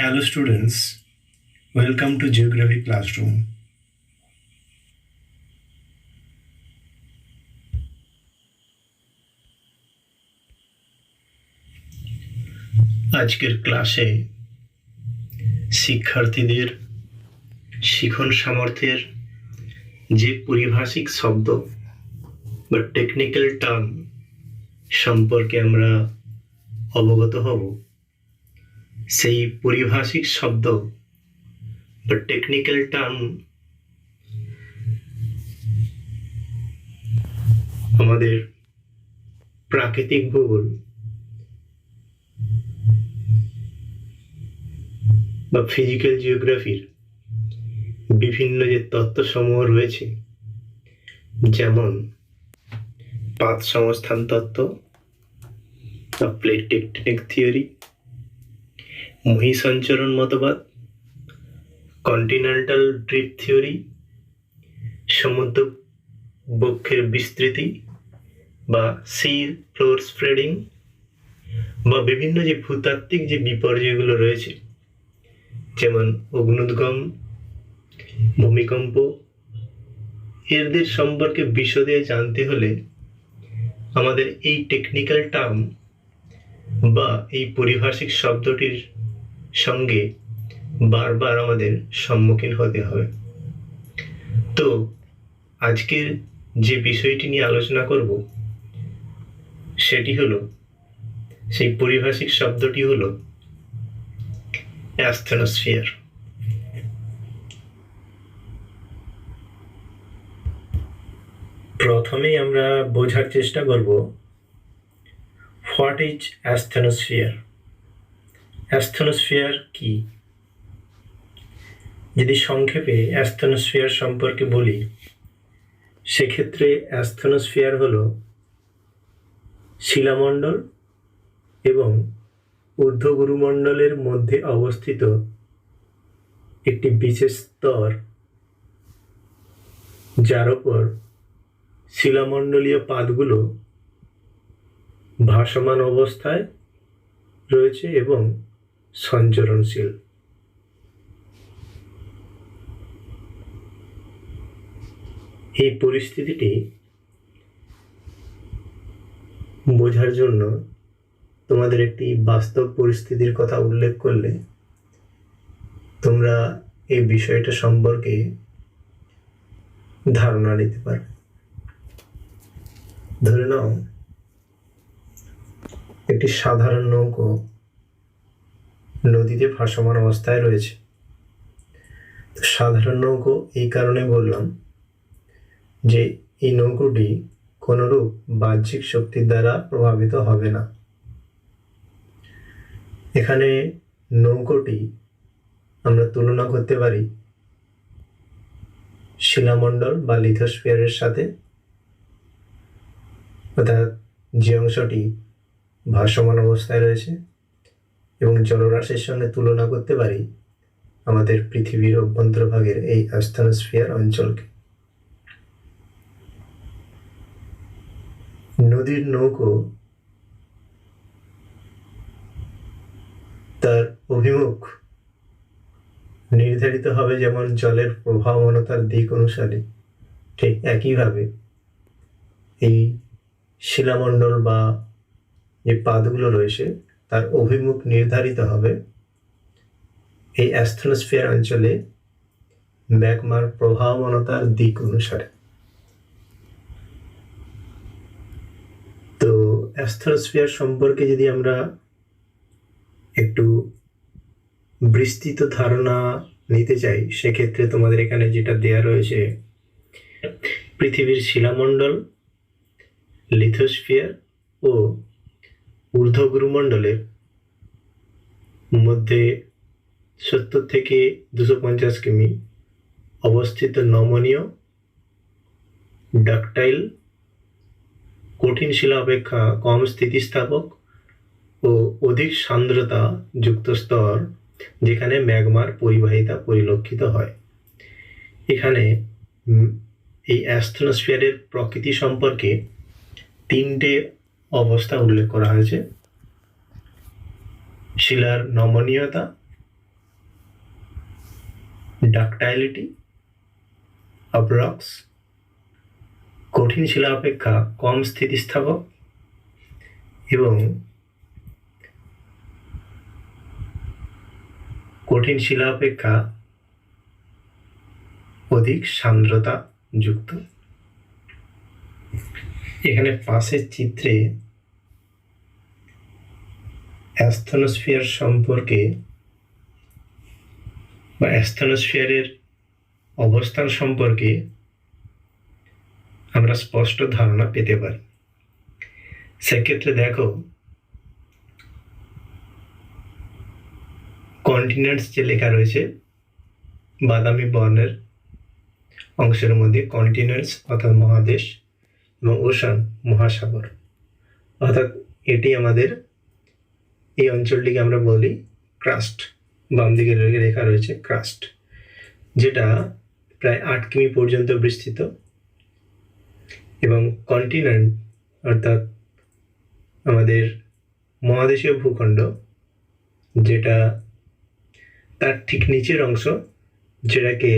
Hello students, welcome to Geography Classroom. আজকের ক্লাসে শিক্ষার্থীদের শিখন সামর্থ্যের যে পারিভাষিক শব্দ বা টেকনিক্যাল টার্ম সম্পর্কে আমরা অবগত হব, সেই পারিভাষিক শব্দ বা টেকনিক্যাল টার্ম আমাদের প্রাকৃতিক ভূগোল বা ফিজিক্যাল জিওগ্রাফির বিভিন্ন যে তত্ত্বসমূহ রয়েছে, যেমন পাত সংস্থান তত্ত্ব বা প্লেট টেকটনিক থিওরি, মহীসঞ্চরণ মতবাদ, কন্টিনেন্টাল ড্রিফট থিওরি, সমুদ্র বক্ষের বিস্তৃতি বা সি ফ্লোর স্প্রেডিং, বা বিভিন্ন যে ভূতাত্ত্বিক যে বিপর্যয়গুলো রয়েছে, যেমন অগ্নুদ্গম, ভূমিকম্প, এদের সম্পর্কে বিশদে জানতে হলে আমাদের এই টেকনিক্যাল টার্ম বা এই পারিভাষিক শব্দটির সঙ্গে বারবার আমাদের সম্মুখীন হতে হবে। তো আজকের যে বিষয়টি নিয়ে আলোচনা করব সেটি হলো, সেই পারিভাষিক শব্দটি হলো অ্যাস্থেনোস্ফিয়ার। প্রথমেই আমরা বোঝার চেষ্টা করব হোয়াট ইজ অ্যাস্থেনোস্ফিয়ার। অ্যাস্থেনোস্ফিয়ার কি? যদি সংক্ষেপে অ্যাস্থেনোস্ফিয়ার সম্পর্কে বলি, সেক্ষেত্রে অ্যাস্থেনোস্ফিয়ার হলো শিলামণ্ডল এবং ঊর্ধ্বগুরুমণ্ডলের মধ্যে অবস্থিত একটি বিশেষ স্তর, যার ওপর শিলামণ্ডলীয় পাতগুলো ভাসমান অবস্থায় রয়েছে এবং সঞ্চরণশীল। এই পরিস্থিতিটি বোঝার জন্য তোমাদের একটি বাস্তব পরিস্থিতির কথা উল্লেখ করলে তোমরা এই বিষয়টা সম্পর্কে ধারণা নিতে পারবে। ধরে নাও একটি সাধারণ নৌকো নদীতে ভাসমান অবস্থায় রয়েছে। সাধারণ নৌকো এই কারণে বললাম যে এই নৌকোটি কোনরূপ বাহ্যিক শক্তির দ্বারা প্রভাবিত হবে না। এখানে নৌকোটি আমরা তুলনা করতে পারি শিলামণ্ডল বা লিথোস্ফিয়ারের সাথে, অর্থাৎ যে অংশটি ভাসমান অবস্থায় রয়েছে, এবং জলরাশির সঙ্গে তুলনা করতে পারি আমাদের পৃথিবীর অভ্যন্তরভাগের এই অ্যাস্থেনোস্ফিয়ার অঞ্চলকে। নদীর নৌকো তার অভিমুখ নির্ধারিত হবে যেমন জলের প্রবাহমানতার দিক অনুসারে, ঠিক একইভাবে এই শিলামণ্ডল বা যে পাতগুলো রয়েছে তার অভিমুখ নির্ধারিত হবে এই অ্যাস্থেনোস্ফিয়ার অঞ্চলে ম্যাগমার প্রবাহমানতার দিক অনুসারে। তো অ্যাস্থেনোস্ফিয়ার সম্পর্কে যদি আমরা একটু বিস্তৃত ধারণা নিতে চাই, সেক্ষেত্রে তোমাদের এখানে যেটা দেয়া রয়েছে, পৃথিবীর শিলামণ্ডল, লিথোস্ফিয়ার ও ঊর্ধ্বগুরুমণ্ডলের মধ্যে 70 থেকে 250 কিমি অবস্থিত নমনীয়, ডাকটাইল, কঠিন শিলা অপেক্ষা কম স্থিতিস্থাপক ও অধিক সান্দ্রতা যুক্ত স্তর, যেখানে ম্যাগমার পরিবাহিতা পরিলক্ষিত হয়। এখানে এই অ্যাস্থেনোস্ফিয়ারের প্রকৃতি সম্পর্কে 3টে অবস্থা উল্লেখ করা হয়েছে: শিলার নমনীয়তা, ডাকটাইলিটি অফ রক্স, কঠিন শিলা অপেক্ষা কম স্থিতিস্থাপক এবং কঠিন শিলা অপেক্ষা অধিক সান্দ্রতা যুক্ত। এখানে পাশের চিত্রে অ্যাস্থনোস্ফিয়ার সম্পর্কে বা অ্যাস্থনোস্ফিয়ারের অবস্থান সম্পর্কে আমরা স্পষ্ট ধারণা পেতে পারি। সেক্ষেত্রে দেখো, কন্টিনেন্টস যে লেখা রয়েছে বাদামি বর্ণের অংশের মধ্যে, কন্টিনেন্টস অর্থাৎ মহাদেশ এবং ওশান মহাসাগর, অর্থাৎ এটি আমাদের এই অঞ্চলটিকে আমরা বলি ক্রাস্ট। বাম দিকে লেখা রয়েছে ক্রাস্ট, যেটা প্রায় 8 কিমি পর্যন্ত বিস্তৃত, এবং কন্টিনেন্ট অর্থাৎ আমাদের মহাদেশীয় ভূখণ্ড, যেটা তার ঠিক নিচের অংশ, যেটাকে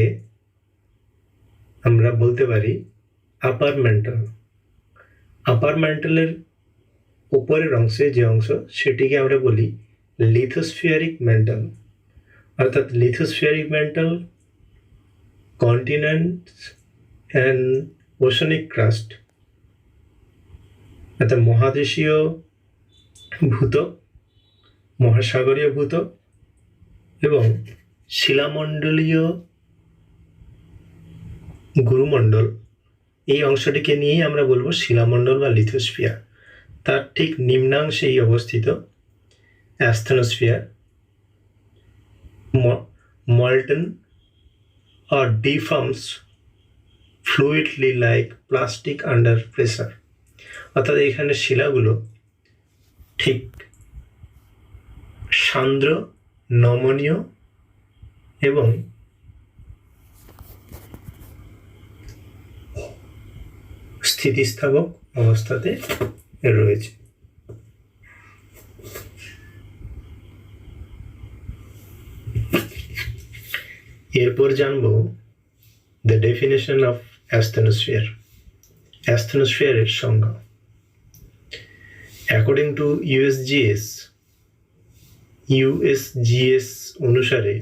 আমরা বলতে পারি আপার ম্যান্টল। আপার ম্যান্টলের উপরের অংশে যে অংশ, সেটিকে আমরা বলি লিথোস্ফিয়ারিক ম্যান্টল। অর্থাৎ lithospheric mantle, continents and oceanic crust, অর্থাৎ মহাদেশীয় ভূত্বক, মহাসাগরীয় ভূত্বক এবং শিলামণ্ডলীয় গুরুমণ্ডল, এই অংশটিকে নিয়েই আমরা বলবো শিলামণ্ডল বা লিথোস্ফিয়ার। তার ঠিক নিম্নাংশেই অবস্থিত asthenosphere, molten or deforms fluidly like plastic under pressure। অর্থাৎ এখানে শিলাগুলো ঠিক সান্দ্র, নমনীয় এবং স্থিতিস্থাপক অবস্থাতে রয়েছে। এরপর জানব দ্য ডেফিনেশন অফ অ্যাস্থনোস্ফিয়ার। অ্যাস্থনোস্ফিয়ারের সংজ্ঞা। অ্যাকর্ডিং টু ইউএসজিএস অনুসারে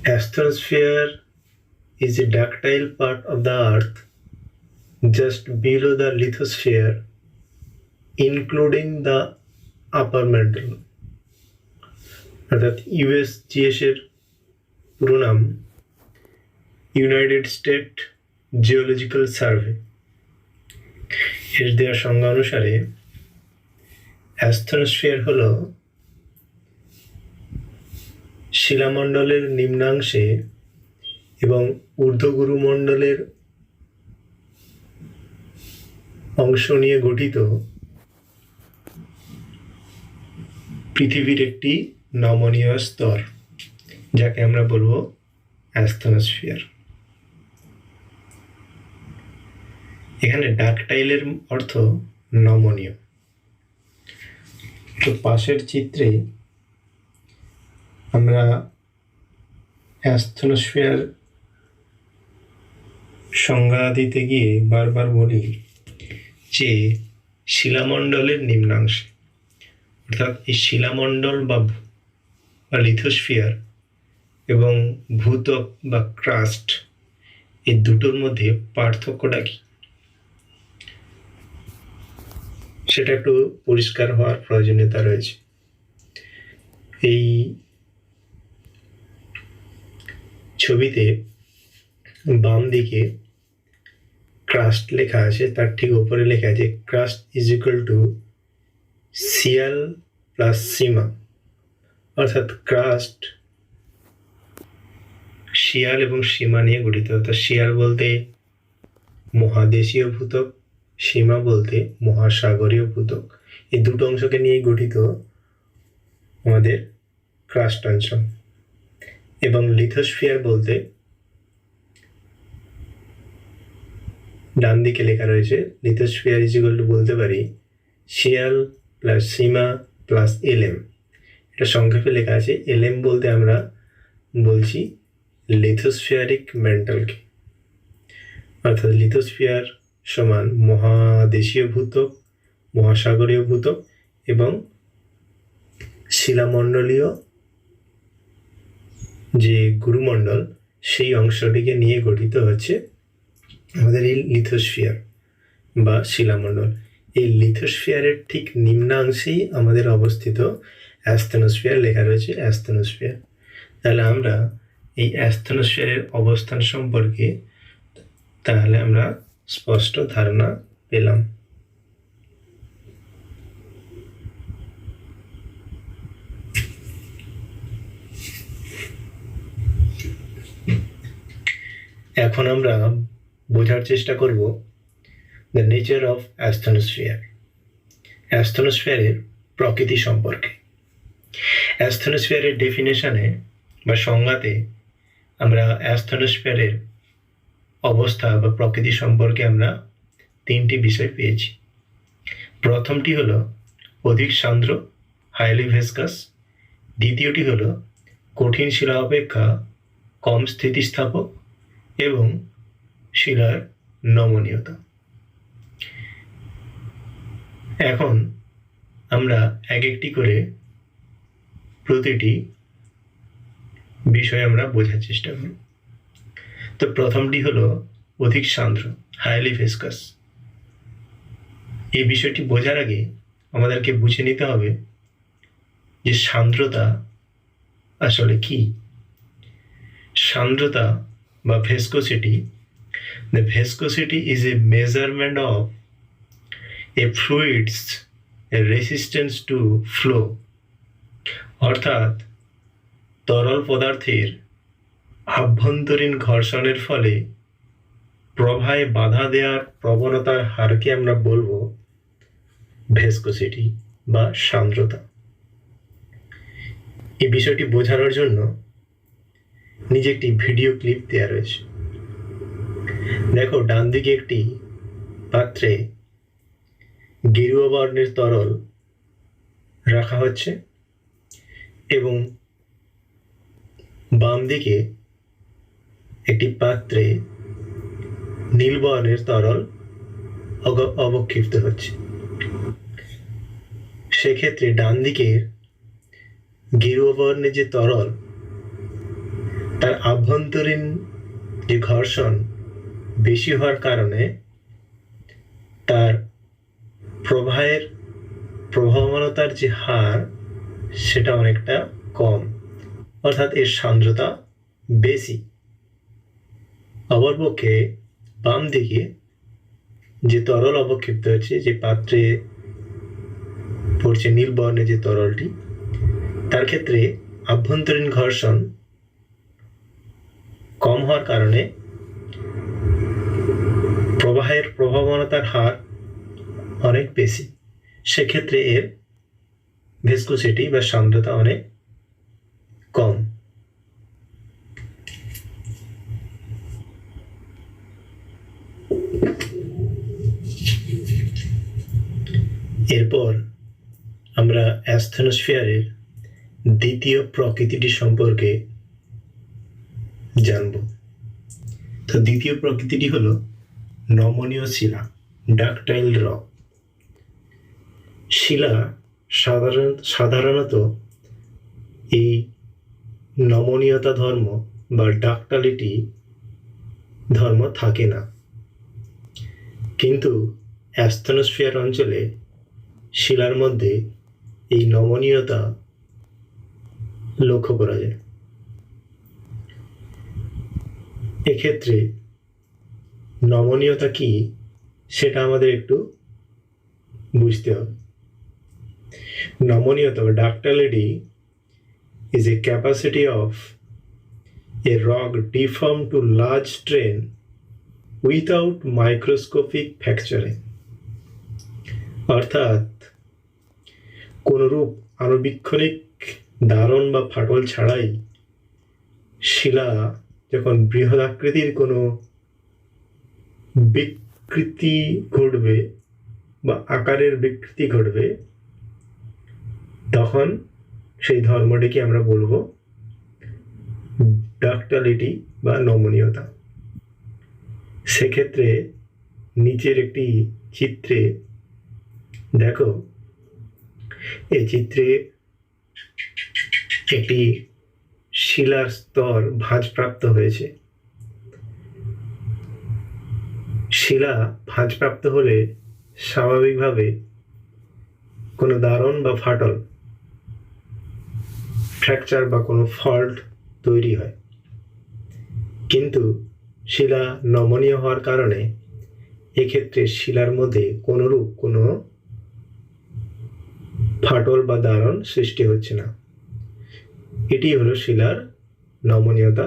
astrosphere is a ductile part of the earth just below the lithosphere, including the upper mantle। অর্থাৎ ইউএসজিএস এর পুরো নাম ইউনাইটেড স্টেট জিওলজিক্যাল সার্ভে। এর দেওয়া সংজ্ঞা অনুসারে অ্যাস্থনোস্ফিয়ার হলো শিলামণ্ডলের নিম্নাংশে এবং ঊর্ধ্বগুরুমণ্ডলের অংশ নিয়ে গঠিত পৃথিবীর একটি নমনীয় স্তর, যাকে আমরা বলবো অ্যাস্থনোস্ফিয়ার। এখানে ডাকটাইলের অর্থ নমনীয়। তো পাশের চিত্রে আমরা অ্যাস্থনোস্ফিয়ার সংজ্ঞা দিতে গিয়ে বারবার বলি যে শিলামণ্ডলের নিম্নাংশে, অর্থাৎ এই শিলামণ্ডল বা লিথোস্ফিয়ার এবং ভূত্বক বা ক্রাস্ট, এই দুটোর মধ্যে পার্থক্যটা কি সেটা একটু পরিষ্কার হওয়ার প্রয়োজনীয়তা রয়েছে। এই ছবিতে বাম দিকে ক্রাস্ট লেখা আছে, তার ঠিক উপরে লেখা আছে ক্রাস্ট ইজ ইকুয়াল টু শিয়াল প্লাস সীমা। অর্থাৎ ক্রাস্ট শিয়াল এবং সীমা নিয়ে গঠিত। অর্থাৎ শিয়াল বলতে মহাদেশীয় ভূত্বক, সীমা বলতে মহাসাগরীয় ভূত্বক, এই দুটো অংশকে নিয়েই গঠিত আমাদের ক্রাস্ট অঞ্চল। এবং লিথোস্ফিয়ার বলতে ডান দিকে লেখা রয়েছে লিথোস্ফিয়ার ইজ ইকুয়াল টু বলতে পারি শিয়াল প্লাস সীমা প্লাস এলএম। এটা সংক্ষেপে লেখা আছে। এলএম বলতে আমরা বলছি লিথোস্ফিয়ারিক ম্যান্টলকে, অর্থাৎ লিথোস্ফিয়ার সমান মহাদেশীয় ভূত্বক, মহাসাগরীয় ভূত্বক এবং শিলামণ্ডলীয় যে গুরুমণ্ডল সেই অংশটিকে নিয়ে গঠিত হচ্ছে আমাদের এই লিথোস্ফিয়ার বা শিলামণ্ডল। এই লিথোস্ফিয়ারের ঠিক নিম্নাংশেই আমাদের অবস্থিত অ্যাস্থেনোস্ফিয়ার, লেখা রয়েছে অ্যাস্থেনোস্ফিয়ার। তাহলে আমরা এই অ্যাস্থেনোস্ফিয়ারের অবস্থান সম্পর্কে তাহলে আমরা স্পষ্ট ধারণা পেলাম। এখন আমরা বোঝার চেষ্টা করব দ্য নেচার অফ অ্যাস্থেনোস্ফিয়ার, অ্যাস্থেনোস্ফিয়ারের প্রকৃতি সম্পর্কে। অ্যাস্থেনোস্ফিয়ারের ডেফিনেশনে বা সংজ্ঞাতে আমরা অ্যাস্থেনোস্ফিয়ারের অবস্থা বা প্রকৃতি সম্পর্কে আমরা তিনটি বিষয় পেয়েছি। প্রথমটি হলো অধিক সান্দ্র, হাইলি ভেসকাস। দ্বিতীয়টি হলো কঠিন শিলা অপেক্ষা কম স্থিতিস্থাপক এবং শিলার নমনীয়তা। এখন আমরা এক একটি করে প্রতিটি বিষয় আমরা বোঝার চেষ্টা করব। তো প্রথমটি হলো অধিক সান্দ্র, হাইলি ভেসকাস। এই বিষয়টি বোঝার আগে আমাদেরকে বুঝে নিতে হবে যে সান্দ্রতা আসলে কি। সান্দ্রতা বা ভেসকোসিটি, the viscosity is a measurement of a fluid's resistance to flow, অর্থাৎ তরল পদার্থের আভ্যন্তরীণ ঘর্ষণের ফলে প্রবাহে বাধা দেওয়ার প্রবণতার হারকে আমরা বলবো ভেসকোসিটি বা সান্দ্রতা। এই বিষয়টি বোঝানোর জন্য নিজে একটি ভিডিও ক্লিপ দেওয়া রয়েছে। দেখো, ডান দিকে একটি পাত্রে গেরুয়া বর্ণের তরল রাখা হচ্ছে এবং বাম দিকে একটি পাত্রে নীল বর্ণের তরল অবক্ষিপ্ত হচ্ছে। সেক্ষেত্রে ডান দিকের গেরুয়া বর্ণের যে তরল, তার আভ্যন্তরীণ যে ঘর্ষণ বেশি হওয়ার কারণে তার প্রবাহের প্রবহমানতার যে হার সেটা অনেকটা কম, অর্থাৎ এর সান্দ্রতা বেশি। অপরপক্ষে বাম দিকে যে তরল অবক্ষিপ্ত হচ্ছে, যে পাত্রে পড়ছে নীল বর্ণের যে তরলটি, তার ক্ষেত্রে আভ্যন্তরীণ ঘর্ষণ কম হওয়ার কারণে প্রবাহের প্রবহমানতার হার অনেক বেশি। সেক্ষেত্রে এর ভিসকোসিটি বা সান্দ্রতা অনেক কম। এরপর আমরা অ্যাস্থেনোস্ফিয়ারের দ্বিতীয় প্রকৃতিটি সম্পর্কে জানব। তো দ্বিতীয় প্রকৃতিটি হলো নমনীয় শিলা, ডাকটাইল রক। শিলা সাধারণত এই নমনীয়তা ধর্ম বা ডাকটালিটি ধর্ম থাকে না, কিন্তু অ্যাস্থেনোস্ফিয়ার অঞ্চলে শিলার মধ্যে এই নমনীয়তা লক্ষ্য করা যায়। এক্ষেত্রে নমনীয়তা কি সেটা আমাদের একটু বুঝতে হবে। নমনীয়তা বা ডাকটালিটি is a capacity of a rock deformed to large strain without microscopic fracturing, অর্থাৎ কোনরূপ আণুবীক্ষণিক দারণ বা ফাটল ছাড়াই শিলা যখন বৃহৎ আকৃতির কোনো বিকৃতি ঘটবে বা আকারের বিকৃতি ঘটবে, তখন সেই ধর্মটিকে আমরা বলবো ডাকটালিটি বা নমনীয়তা। সেক্ষেত্রে নিচের একটি চিত্রে দেখো, এই চিত্রে একটি শিলার স্তর ভাঁজপ্রাপ্ত হয়েছে। শিলা ভাঁজপ্রাপ্ত হলে স্বাভাবিকভাবে কোনো দারণ বা ফাটল, ফ্র্যাকচার বা কোনো ফল্ট তৈরি হয়। কিন্তু শিলা নমনীয় হওয়ার কারণে এক্ষেত্রে শিলার মধ্যে কোনোরূপ কোনো ফাটল বা দারণ সৃষ্টি হচ্ছে না। এটি হলো শিলার নমনীয়তা।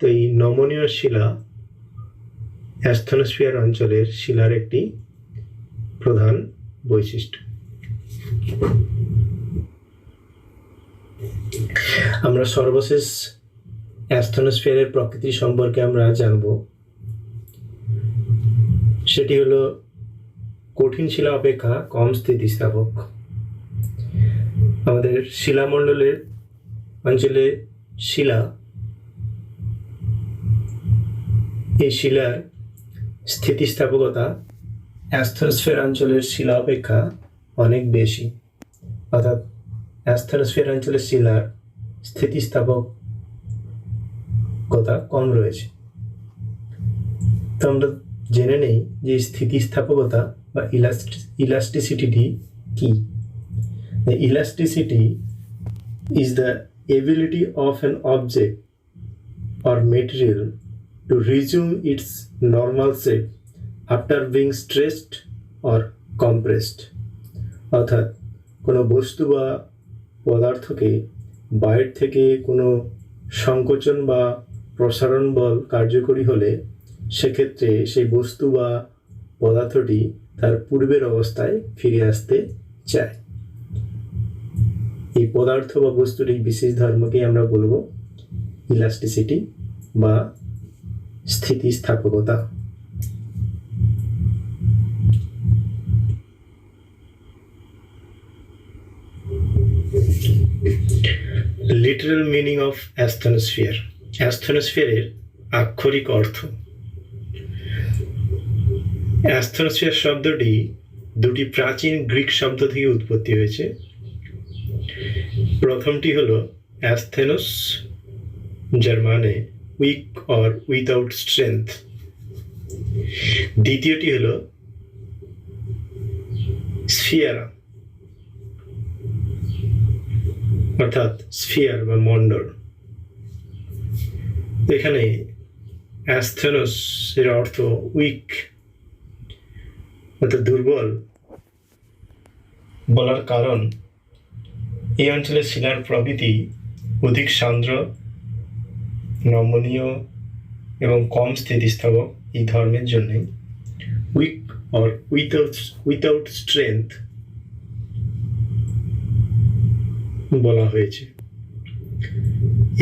তো এই নমনীয় শিলা অ্যাস্থনোস্ফিয়ার অঞ্চলের শিলার একটি প্রধান বৈশিষ্ট্য। আমরা সর্বশেষ অ্যাস্থনোস্ফিয়ারের প্রকৃতি সম্পর্কে আমরা জানব। সেটি হলো কঠিন শিলা অপেক্ষা কম স্থিতিস্থাপক। আমাদের শিলামণ্ডলের অঞ্চলে শিলা, এই শিলার স্থিতিস্থাপকতা অ্যাস্থনোস্ফিয়ার অঞ্চলের শিলা অপেক্ষা অনেক বেশি। অর্থাৎ অ্যাস্থনোস্ফিয়ার অঞ্চলের শিলার স্থিতিস্থাপকতা কম রয়েছে। তো আমরা জেনে নেই যে স্থিতিস্থাপকতা বা ইলাস্টিসিটি কি। The elasticity is the ability of an object or material to resume its normal shape after being stretched or compressed. অর্থাৎ কোনো বস্তু বা পদার্থকে বাইরে থেকে কোনো সংকোচন বা প্রসারণ বল কার্যকরী হলে সেক্ষেত্রে সেই বস্তু বা পদার্থটি তার পূর্বের অবস্থায় ফিরে আসতে চায়। এই পদার্থ বা বস্তুর এই বিশেষ ধর্মকে আমরা বলবো ইলাস্টিসিটি বা স্থিতিস্থাপকতা। Literal meaning of asthenosphere. অ্যাস্থনোস্ফিয়ারের আক্ষরিক অর্থ। অ্যাস্থনোস্ফিয়ার শব্দটি দুটি প্রাচীন গ্রিক শব্দ থেকে উৎপত্তি হয়েছে। প্রথমটি হলো অ্যাস্থেনোস, যার মানে উইক অর উইথাউট স্ট্রেংথ। দ্বিতীয়টি হলো স্ফিয়ারা, অর্থাৎ স্ফিয়ার বা মন্ডল। এখানে অ্যাস্থেনোস এর অর্থ উইক, অর্থাৎ দুর্বল বলার কারণ এই অঞ্চলের শিলার প্রকৃতি অধিক সান্দ্র, নমনীয় এবং কম স্থিতিস্থাপক। এই ধর্মের জন্যে উইক অর উইথাউট স্ট্রেংথ বলা হয়েছে।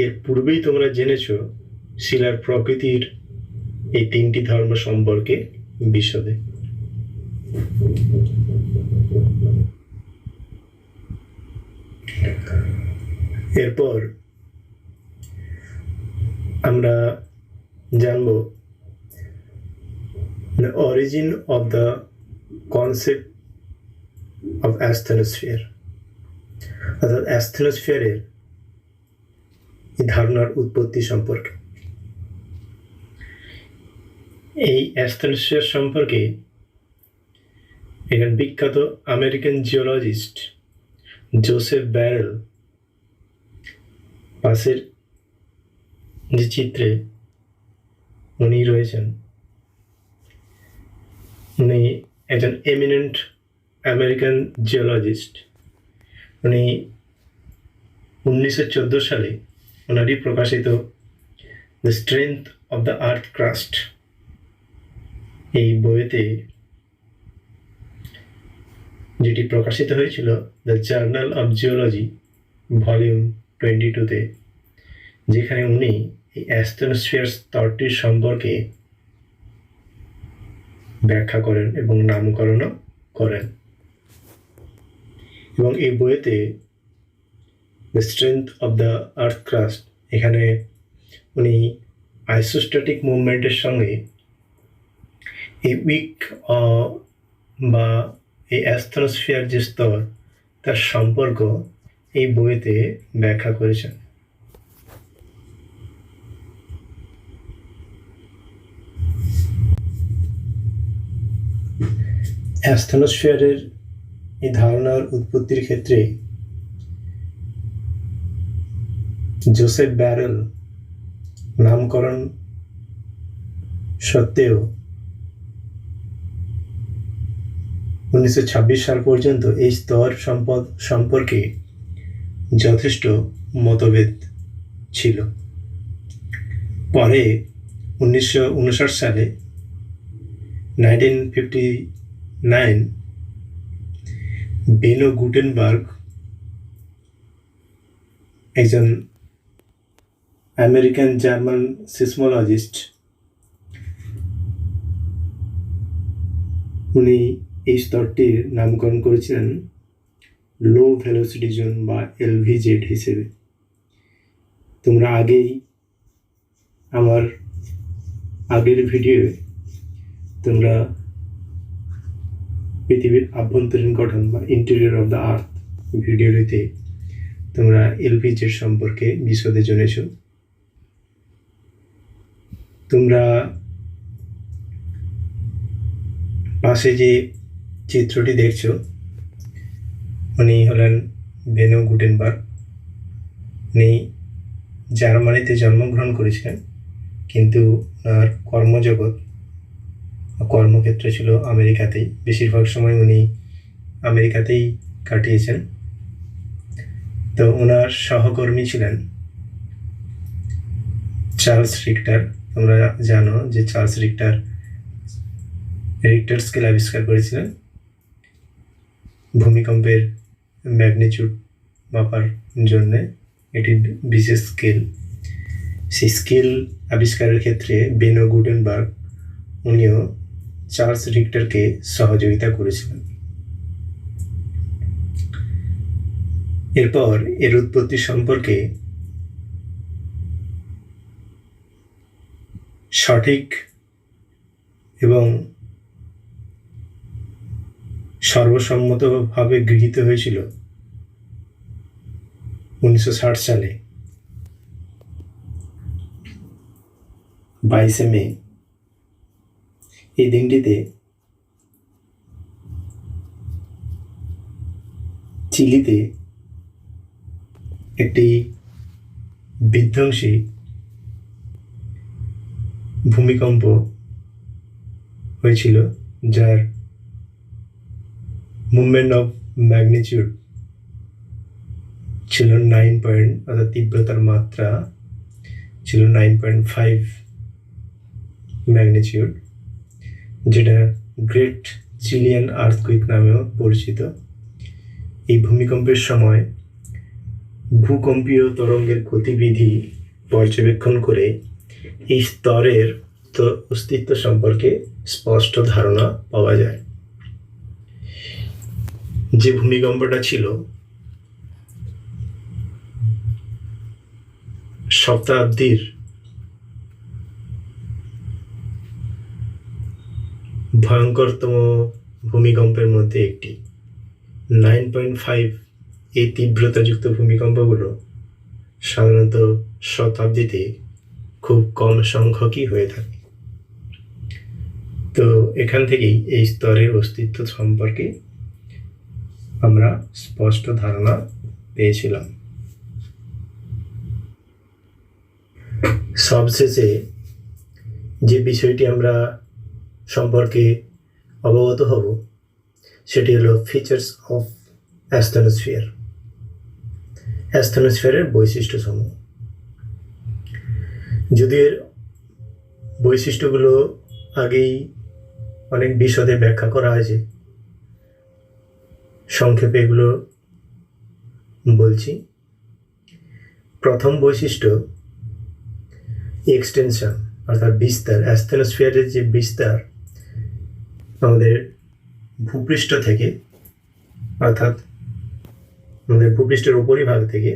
এর পূর্বেই তোমরা জেনেছ শিলার প্রকৃতির এই তিনটি ধর্ম সম্পর্কে বিশদে। এরপর আমরা জানব the origin of the concept of asthenosphere, অর্থাৎ অ্যাস্থনোস্ফিয়ারের এই ধারণার উৎপত্তি সম্পর্কে। এই অ্যাস্থনোস্ফিয়ার সম্পর্কে একজন বিখ্যাত আমেরিকান জিওলজিস্ট জোসেফ ব্যারেল, পাশের যে চিত্রে উনি রয়েছেন, উনি একজন এমিনেন্ট আমেরিকান জিওলজিস্ট। উনি 1914 সালে ওনারই প্রকাশিত the strength of the earth crust এই বইতে, যেটি প্রকাশিত হয়েছিল the journal of geology volume 22-তে, যেখানে উনি এই অ্যাস্থনোস্ফিয়ার স্তরটির সম্পর্কে ব্যাখ্যা করেন এবং নামকরণও করেন। এবং এই বইতে the strength of the earth crust, এখানে উনি আইসোস্ট্যাটিক মুভমেন্টের সঙ্গে এই উইক বা এই অ্যাস্থনোস্ফিয়ার যে স্তর তার সম্পর্ক এই বইতে ব্যাখ্যা করেছেন। অ্যাস্থনোস্ফিয়ারের এই ধারণার উৎপত্তির ক্ষেত্রে জোসেফ ব্যারেল নামকরণ সত্ত্বেও 1926 সাল পর্যন্ত এই স্তর সম্পর্কে যথেষ্ট মতভেদ ছিল। পরে 1959 সালে 1959 বেনো গুটেনবার্গ, একজন আমেরিকান জার্মান সিসমোলজিস্ট, উনি এই স্তরটির নামকরণ করেছিলেন লো ভেলোসিটি জোন বা LVZ হিসেবে। তোমরা আমার আগের ভিডিওয়ে তোমরা পৃথিবীর আভ্যন্তরীণ গঠন বা ইন্টেরিয়র অফ দ্য আর্থ ভিডিওটিতে তোমরা LVZ সম্পর্কে বিশদে জেনেছ। তোমরা পাশে যে চিত্রটি দেখছো, উনি হলেন বেনো গুটেনবার্গ। উনি জার্মানিতে জন্মগ্রহণ করেছিলেন, কিন্তু ওনার কর্মক্ষেত্র ছিল আমেরিকাতেই। বেশিরভাগ সময় উনি আমেরিকাতেই কাটিয়েছেন। তো ওনার সহকর্মী ছিলেন চার্লস রিক্টার। তোমরা জানো যে চার্লস রিক্টার স্কেল আবিষ্কার করেছিলেন ভূমিকম্পের ম্যাগনিটিউড মাপার জন্যে। এটি বিশেষ স্কেল। সেই স্কেল আবিষ্কারের ক্ষেত্রে বেনো গুটেনবার্গ উনিও চার্লস রিক্টারকে সহযোগিতা করেছিলেন। এরপর এর উৎপত্তি সম্পর্কে সঠিক এবং সর্বসম্মতভাবে গৃহীত হয়েছিল 1960 সালে 22 মে। এই দিনটিতে চিলিতে একটি বিধ্বংসী ভূমিকম্প হয়েছিল, যার মুভমেন্ট অফ ম্যাগনিটিউড ছিল 9 পয়েন্ট, অর্থাৎ তীব্রতার মাত্রা ছিল 9.5 ম্যাগনিটিউড, যেটা গ্রেট চিলিয়ান আর্থকুইক নামেও পরিচিত। এই ভূমিকম্পের সময় ভূকম্পীয় তরঙ্গের গতিবিধি পর্যবেক্ষণ করে এই স্তরের অস্তিত্ব সম্পর্কে স্পষ্ট ধারণা পাওয়া যায়। যে ভূমিকম্পটা ছিল শতাব্দীর ভয়ঙ্করতম ভূমিকম্পের মধ্যে একটি, 9.5 এই তীব্রতাযুক্ত ভূমিকম্পগুলো সাধারণত শতাব্দীতে খুব কম সংখ্যকই হয়ে থাকে। তো এখান থেকেই এই স্তরের অস্তিত্ব সম্পর্কে আমরা স্পষ্ট ধারণা পেয়েছিলাম। সবশেষে যে বিষয়টি আমরা সম্পর্কে অবগত হব সেটি হলো ফিচার্স অফ অ্যাস্থনোস্ফিয়ারের বৈশিষ্ট্যসমূহ। যদি এর বৈশিষ্ট্যগুলো আগেই অনেক বিশদে ব্যাখ্যা করা হয়েছে, সংক্ষেপে এগুলো বলছি। প্রথম বৈশিষ্ট্য এক্সটেনশন, অর্থাৎ বিস্তার। অ্যাস্থনোস্ফিয়ারের যে বিস্তার আমাদের ভূপৃষ্ঠ থেকে, অর্থাৎ আমাদের ভূপৃষ্ঠের উপরিভাগ থেকে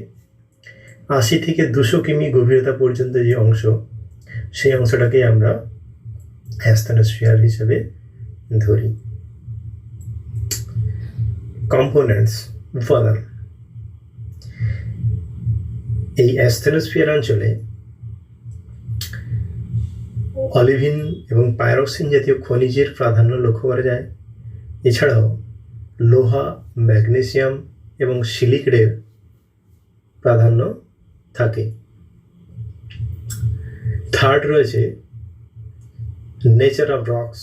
80 থেকে 200 কিমি গভীরতা পর্যন্ত যে অংশ, সেই অংশটাকে আমরা অ্যাস্থেনোস্ফিয়ার হিসেবে ধরি। কম্পোনেন্টস, উপাদান। এই অ্যাস্থেনোস্ফিয়ার অঞ্চলে অলিভিন এবং পাইরক্সিন জাতীয় খনিজের প্রাধান্য লক্ষ্য করা যায়। এছাড়াও লোহা, ম্যাগনেসিয়াম এবং সিলিকেটের প্রাধান্য থাকে। থার্ড রয়েছে নেচার অফ রক্স,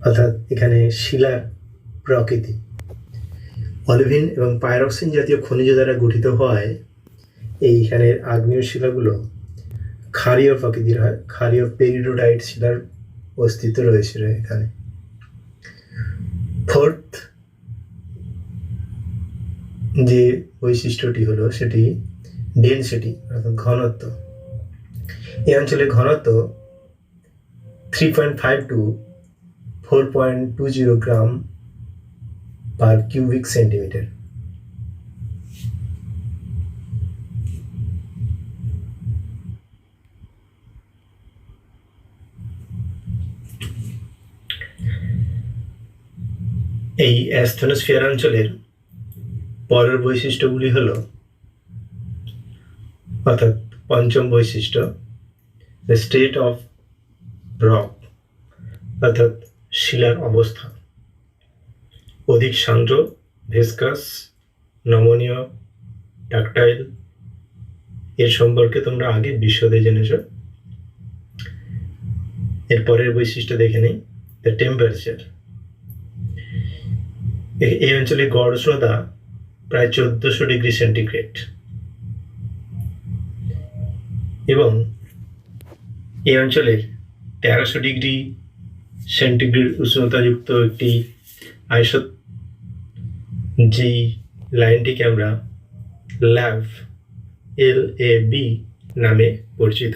অর্থাৎ এখানে শিলার প্রকৃতি। অলিভিন এবং পাইরক্সিন জাতীয় খনিজ দ্বারা গঠিত হওয়ায় এইখানের আগ্নেয় শিলাগুলো ক্ষারীয় প্রকৃতির হয়। ক্ষারীয় পেরিডোটাইট শিলার অস্তিত্ব রয়েছে এখানে। ফোর্থ যে বৈশিষ্ট্যটি হলো সেটি ডেনসিটি, অর্থাৎ ঘনত্ব। এই অঞ্চলে ঘনত্ব 3.5 to 4.20 gram per cubic centimetre. এই অ্যাস্থেনোস্ফিয়ার অঞ্চলের পরের বৈশিষ্ট্যগুলি হল, অর্থাৎ পঞ্চম বৈশিষ্ট্য, দ্য স্টেট অফ রক, অর্থাৎ শিলার অবস্থা। অধিক সান্দ্র, ভিসকাস, নমনীয়, ডাকটাইল। এর সম্পর্কে তোমরা আগে বিশদে জেনেছ। এর পরের বৈশিষ্ট্য দেখে নিই, দ্য টেম্পারেচার। এই অঞ্চলে গড় উষ্ণতা প্রায় 1400 ডিগ্রি সেন্টিগ্রেড এবং এই অঞ্চলের 1300 ডিগ্রি সেন্টিগ্রেড উষ্ণতাযুক্ত একটি আইসোথ, যেই লাইনটিকে আমরা ল্যাব, LAB নামে পরিচিত।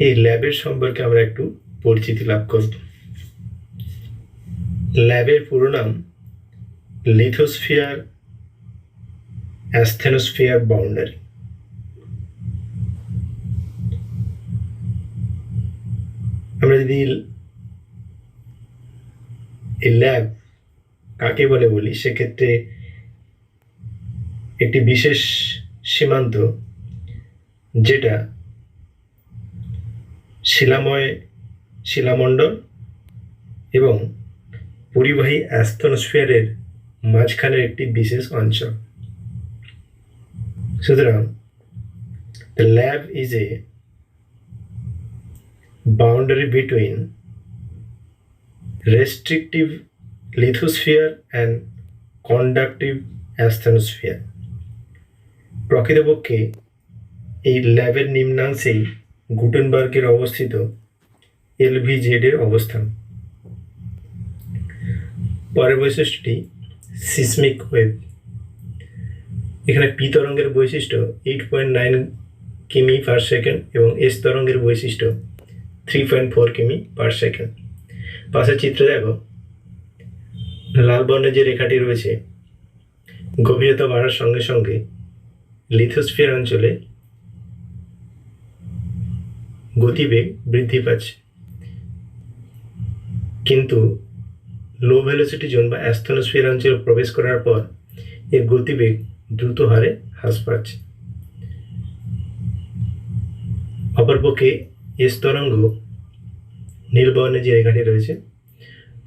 এই ল্যাবের সম্পর্কে আমরা একটু পরিচিতি লাভ করব। ল্যাবের পুরো নাম লিথোস্ফিয়ার অ্যাস্থেনোস্ফিয়ার বাউন্ডারি। আমরা যদি এই ল্যাব কাকে বলে বলি, সেক্ষেত্রে একটি বিশেষ সীমান্ত, যেটা শিলাময় শিলামণ্ডল এবং পরিবাহী অ্যাস্থেনোস্ফিয়ারের মাঝখানের একটি বিশেষ অঞ্চল। সুতরাং the lab is a boundary between restrictive lithosphere and conductive asthenosphere. প্রকৃতপক্ষে এই ল্যাবের নিম্নাংশেই গুটেনবার্গের অবস্থিত LVZ এর অবস্থান। পরের বৈশিষ্ট্যটি সিসমিক ওয়েভ। এখানে পি তরঙ্গের বৈশিষ্ট্য 8.9 কিমি পার সেকেন্ড এবং এস তরঙ্গের বৈশিষ্ট্য 3.4 কিমি পার সেকেন্ড। পাশের চিত্রে দেখো, লাল বর্ণের যে রেখাটি রয়েছে, গভীরতা বাড়ার সঙ্গে সঙ্গে লিথোস্ফিয়ার অঞ্চলে গতিবেগ বৃদ্ধি পাচ্ছে, কিন্তু লো ভেলোসিটি জোন বা অ্যাস্থেনোস্ফিয়ার অঞ্চলে প্রবেশ করার পর এর গতিবেগ দ্রুত হারে হ্রাস পাচ্ছে। অপরপক্ষে এস তরঙ্গ, নীল বর্ণের যে রেখাটি রয়েছে,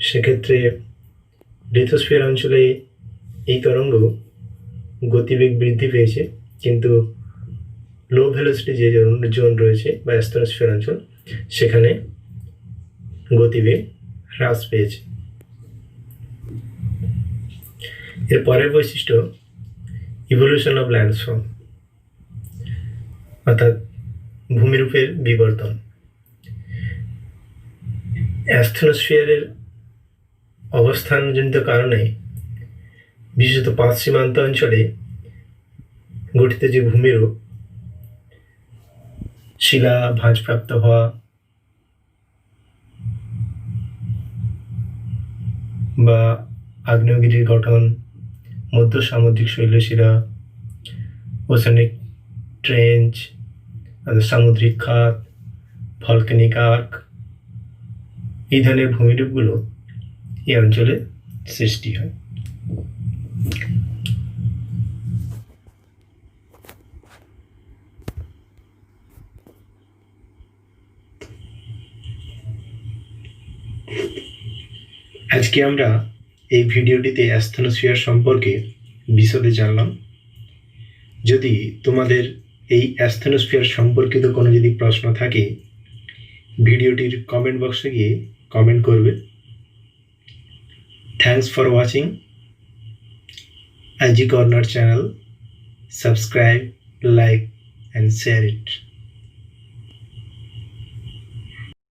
সেক্ষেত্রে লিথোস্ফিয়ার অঞ্চলে এই তরঙ্গ গতিবেগ বৃদ্ধি পেয়েছে, কিন্তু লো ভেলোসিটি যে জোন রয়েছে বা অ্যাস্থেনোস্ফিয়ার অঞ্চল, সেখানে গতিবেগ হ্রাস পেয়েছে। এর পরের বৈশিষ্ট্য ইভলিউশন অফ ল্যান্ডফর্ম, অর্থাৎ ভূমিরূপের বিবর্তন। অ্যাস্থেনোস্ফিয়ারের অবস্থানজনিত কারণে বিশেষত পাঁচ সীমান্ত অঞ্চলে গঠিত যে ভূমিরূপ, শিলা ভাঁজপ্রাপ্ত হওয়া বা আগ্নেয়গিরির গঠন, মধ্য সামুদ্রিক শৈলশিলা, ওসেনিক ট্রেঞ্চ, সামুদ্রিক খাত, ভলক্যানিক আর্ক, এই ধরনের ভূমিরূপগুলো এই অঞ্চলে সৃষ্টি হয়। আজকে আমরা এই ভিডিওটিতে অ্যাস্থনোস্ফিয়ার সম্পর্কে বিশদে জানলাম। যদি তোমাদের এই অ্যাস্থনোস্ফিয়ার সম্পর্কিত কোনো যদি প্রশ্ন থাকে, ভিডিওটির কমেন্ট বক্সে গিয়ে কমেন্ট করবে। Thanks for watching IG Corner channel. Subscribe, like and share it.